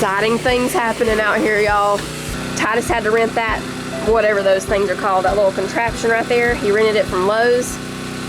exciting things happening out here, y'all. Titus had to rent that, whatever those things are called, that little contraption right there. He rented it from Lowe's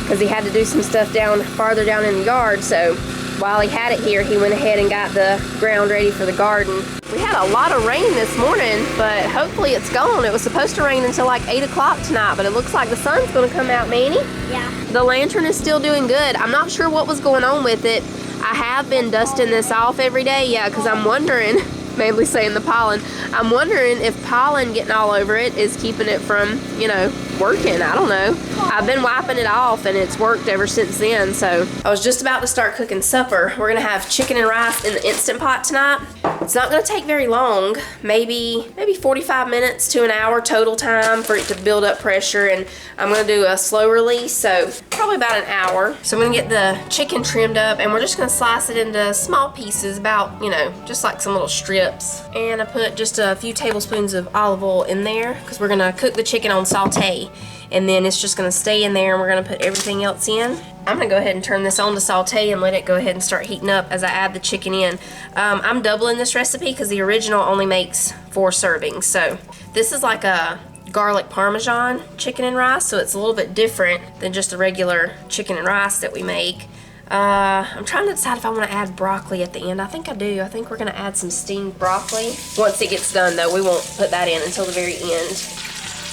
because he had to do some stuff farther down in the yard. So while he had it here, he went ahead and got the ground ready for the garden. We had a lot of rain this morning, but hopefully it's gone. It was supposed to rain until like 8 o'clock tonight, but it looks like the sun's gonna come out, Manny. Yeah. The lantern is still doing good. I'm not sure what was going on with it. I have been dusting this off every day, yeah, because I'm wondering, mainly saying the pollen, I'm wondering if pollen getting all over it is keeping it from, you know, working. I don't know. I've been wiping it off and it's worked ever since then. So I was just about to start cooking supper. We're gonna have chicken and rice in the Instant Pot tonight. It's not gonna take very long, maybe 45 minutes to an hour total time for it to build up pressure, and I'm gonna do a slow release, so probably about an hour. So I'm gonna get the chicken trimmed up and we're just gonna slice it into small pieces, about, you know, just like some little strips. And I put just a few tablespoons of olive oil in there because we're gonna cook the chicken on Sauté, and then it's just gonna stay in there and we're gonna put everything else in. I'm gonna go ahead and turn this on to Sauté and let it go ahead and start heating up as I add the chicken in. I'm doubling this recipe because the original only makes 4 servings. So this is like a garlic Parmesan chicken and rice, so it's a little bit different than just the regular chicken and rice that we make. I'm trying to decide if I want to add broccoli at the end. I think I do. I think we're gonna add some steamed broccoli. Once it gets done though, we won't put that in until the very end.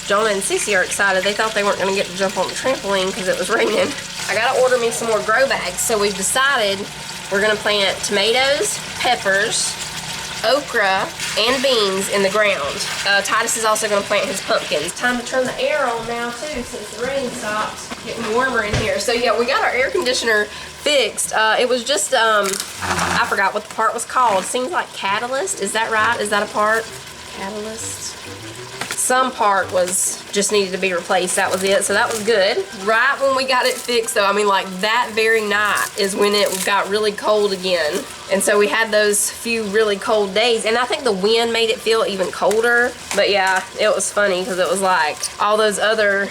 Jonah and Sissy are excited. They thought they weren't gonna get to jump on the trampoline because it was raining. I gotta order me some more grow bags, so we've decided we're gonna plant tomatoes, peppers, okra, and beans in the ground. Titus is also gonna plant his pumpkins. Time to turn the air on now too, since the rain stopped. Getting warmer in here. So yeah, we got our air conditioner fixed. It was just, I forgot what the part was called. Seems like catalyst, is that right? Is that a part? Catalyst? Some part was just needed to be replaced. That was it, so that was good. Right when we got it fixed though, I mean like that very night is when it got really cold again. And so we had those few really cold days, and I think the wind made it feel even colder. But yeah, it was funny because it was like all those other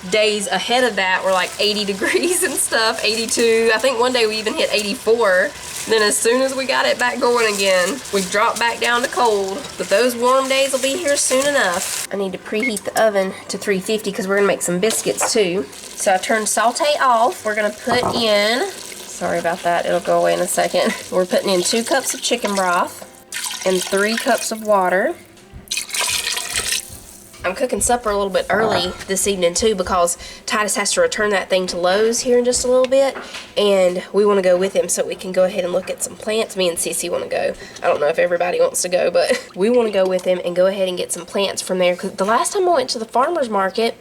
days ahead of that were like 80 degrees and stuff, 82. I think one day we even hit 84. Then as soon as we got it back going again, we dropped back down to cold. But those warm days will be here soon enough. I need to preheat the oven to 350 because we're gonna make some biscuits too. So I turned Sauté off. We're gonna put in, sorry about that, it'll go away in a second. We're putting in 2 cups of chicken broth and 3 cups of water. I'm cooking supper a little bit early this evening too because Titus has to return that thing to Lowe's here in just a little bit, and we want to go with him so we can go ahead and look at some plants. Me and Sissy want to go. I don't know if everybody wants to go, but we want to go with him and go ahead and get some plants from there, because the last time I went to the farmer's market,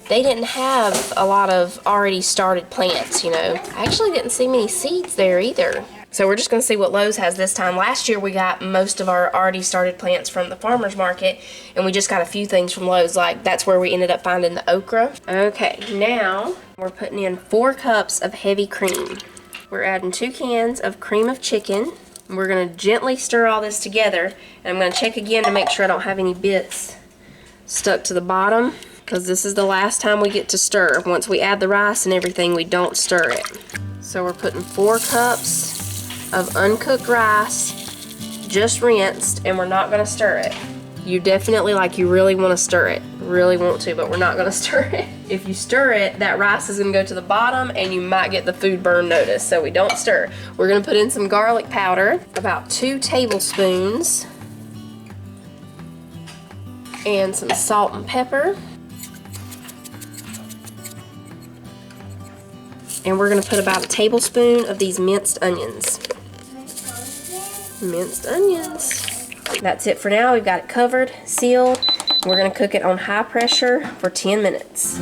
they didn't have a lot of already started plants, you know. I actually didn't see many seeds there either. So we're just going to see what Lowe's has this time. Last year we got most of our already started plants from the farmer's market, and we just got a few things from Lowe's. Like that's where we ended up finding the okra. Okay, now we're putting in 4 cups of heavy cream. We're adding 2 cans of cream of chicken. We're going to gently stir all this together, and I'm going to check again to make sure I don't have any bits stuck to the bottom, because this is the last time we get to stir. Once we add the rice and everything, we don't stir it. So we're putting 4 cups of uncooked rice, just rinsed, and we're not gonna stir it. You definitely, like, you really want to stir it. Really want to, but we're not gonna stir it. If you stir it, that rice is gonna go to the bottom and you might get the food burn notice, so we don't stir. We're gonna put in some garlic powder, about 2 tablespoons, and some salt and pepper. And we're gonna put about a tablespoon of these minced onions. Minced onions. That's it for now. We've got it covered, sealed. We're gonna cook it on high pressure for 10 minutes.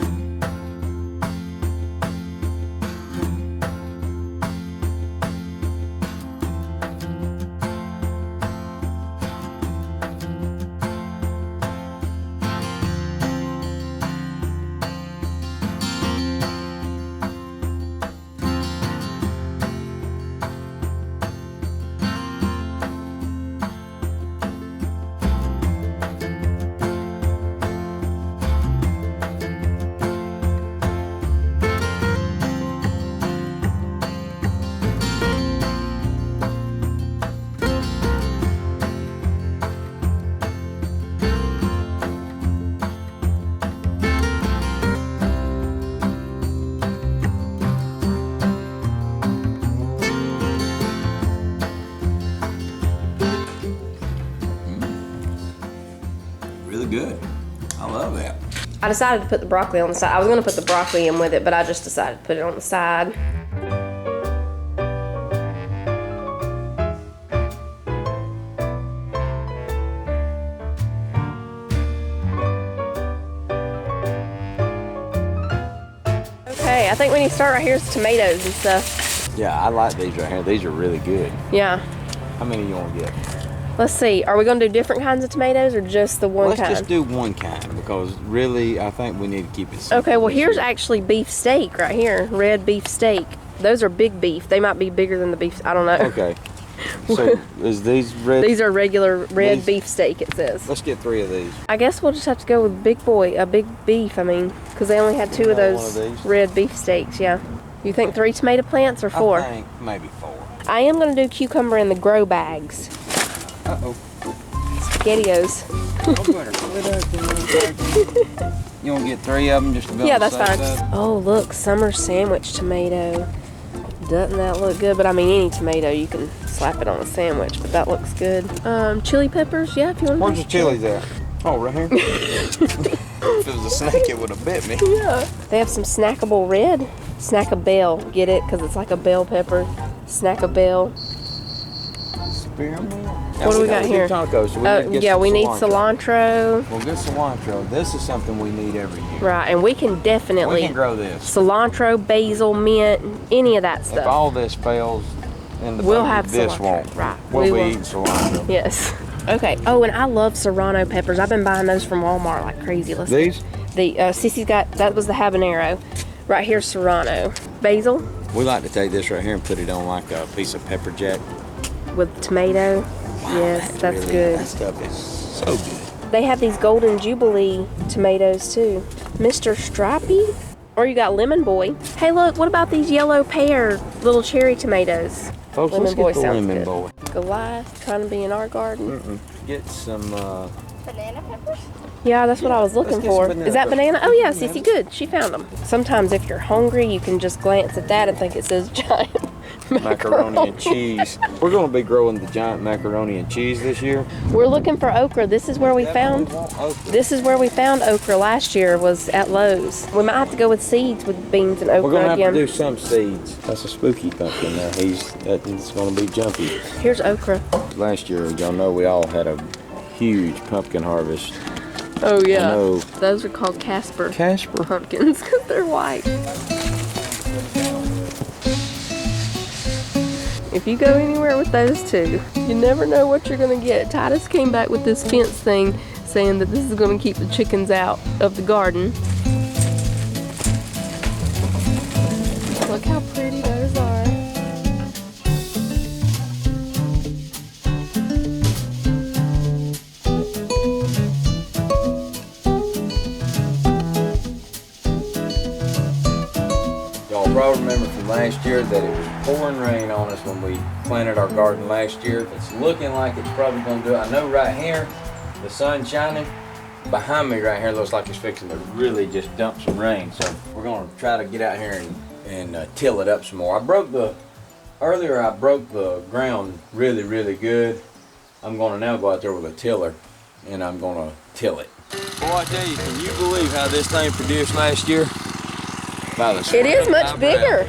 really good. I love that. I decided to put the broccoli on the side. I was gonna put the broccoli in with it, but I just decided to put it on the side. Okay, I think we need to start right here with tomatoes and stuff. Yeah, I like these right here. These are really good. Yeah. How many you want to get? Let's see. Are we going to do different kinds of tomatoes or just the one kind? Let's just do one kind because really I think we need to keep it simple. Okay, well here's actually beef steak right here. Red beef steak. Those are big beef. They might be bigger than the beef. I don't know. Okay. So is these red? These are regular red beef steak, it says. Let's get 3 of these. I guess we'll just have to go with big beef, I mean, because they only had 2 of those red beef steaks, yeah. You think 3 tomato plants or 4? I think maybe 4. I am going to do cucumber in the grow bags. Uh-oh. SpaghettiOs. You want to get 3 of them just to go? Yeah, that's fine. Oh, look, summer sandwich tomato. Doesn't that look good? But I mean, any tomato, you can slap it on a sandwich, but that looks good. Chili peppers, yeah, if you want to. Where's the chilies at? Oh, right here. If it was a snake, it would have bit me. Yeah. They have some snackable red. Snackable, get it? Because it's like a bell pepper. Snackable. Spearmint. What do we got here? Tacos, so we need cilantro. We'll get cilantro. This is something we need every year. Right, and we can definitely. We can grow this. Cilantro, basil, mint, any of that stuff. If all this fails in the we'll budget, have this cilantro. won't. Right. We'll be eating cilantro. Yes. Okay. Oh, and I love serrano peppers. I've been buying those from Walmart like crazy. These? Sissy's got, that was the habanero. Right here, serrano. Basil. We like to take this right here and put it on like a piece of pepper jack. With tomato. Wow, yes, that's really, good. That stuff is so good. They have these golden jubilee tomatoes too. Mr. Stripey? Or you got Lemon Boy. Hey look, what about these yellow pear little cherry tomatoes? Folks, Lemon let's Boy get the sounds Lemon good. Boy. Goliath trying to be in our garden. Get some banana peppers? Yeah, that's what I was looking for. Is that banana? Oh yeah, Sissy, good. She found them. Sometimes if you're hungry, you can just glance at that and think it says giant macaroni and cheese. We're going to be growing the giant macaroni and cheese this year. We're looking for okra. This is where we found okra last year, was at Lowe's. We might have to go with seeds with beans and okra. We're going to have again. to do some seeds. That's a spooky pumpkin now. He's going to be jumpy. Here's okra. Last year, y'all know we all had a huge pumpkin harvest. Oh yeah. I know. Those are called Casper Casper pumpkins because they're white. If you go anywhere with those two, you never know what you're going to get. Titus came back with this fence thing saying that this is going to keep the chickens out of the garden. Look how pretty those are. Y'all probably remember from last year that it was pouring rain on us when we planted our garden last year. It's looking like it's probably going to do it. I know right here, the sun's shining. Behind me right here looks like it's fixing to really just dump some rain. So we're going to try to get out here and till it up some more. Earlier I broke the ground really, really good. I'm going to now go out there with a tiller and I'm going to till it. Boy, I tell you, can you believe how this thing produced last year? It is much bigger.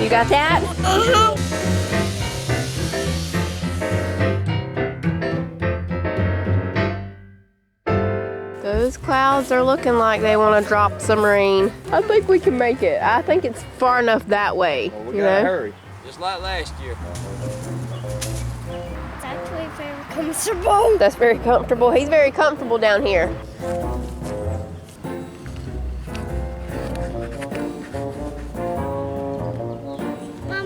You got that? Those clouds are looking like they want to drop some rain. I think we can make it. I think it's far enough that way. Well, we gotta hurry. Just like last year. It's actually very comfortable. That's very comfortable. He's very comfortable down here.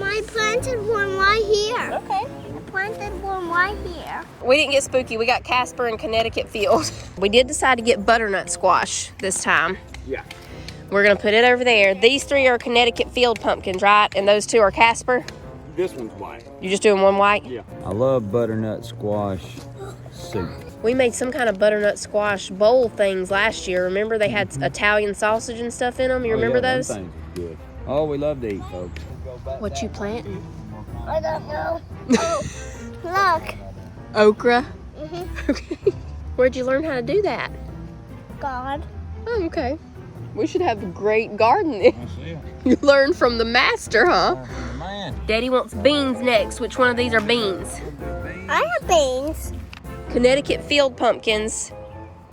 I planted one right here. Okay. I planted one right here. We didn't get spooky. We got Casper and Connecticut Field. We did decide to get butternut squash this time. Yeah. We're gonna put it over there. These 3 are Connecticut Field pumpkins, right? And those 2 are Casper? This one's white. You just doing one white? Yeah. I love butternut squash soup. We made some kind of butternut squash bowl things last year. Remember they had Italian sausage and stuff in them? You remember those? Those things are good. Oh, we love to eat, folks. What you planting? I don't know. Oh, look. Okra? Mm-hmm. Okay. Where'd you learn how to do that? God. Oh, okay. We should have a great garden then. I see. You learned from the master, huh? Man. Daddy wants beans next. Which one of these are beans? I have beans. Connecticut field pumpkins.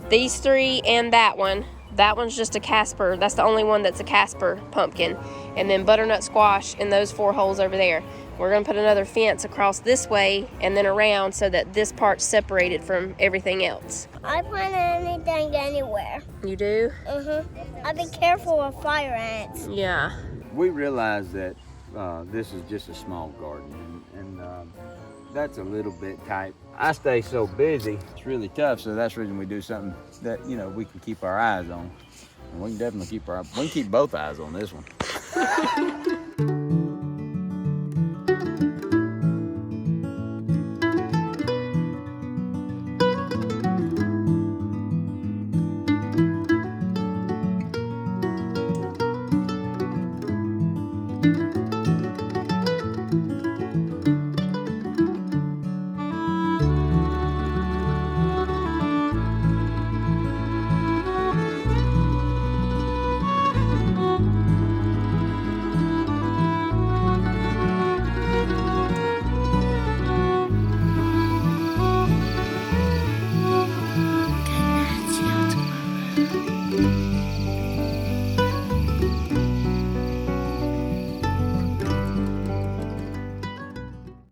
These 3 and that one. That one's just a Casper. That's the only one that's a Casper pumpkin. And then butternut squash in those 4 holes over there. We're gonna put another fence across this way and then around so that this part's separated from everything else. I plant anything anywhere. You do? I'll be careful with fire ants. Yeah. We realize that this is just a small garden, and that's a little bit tight. I stay so busy, it's really tough, so that's the reason we do something that, you know, we can keep our eyes on. And we can definitely keep both eyes on this one.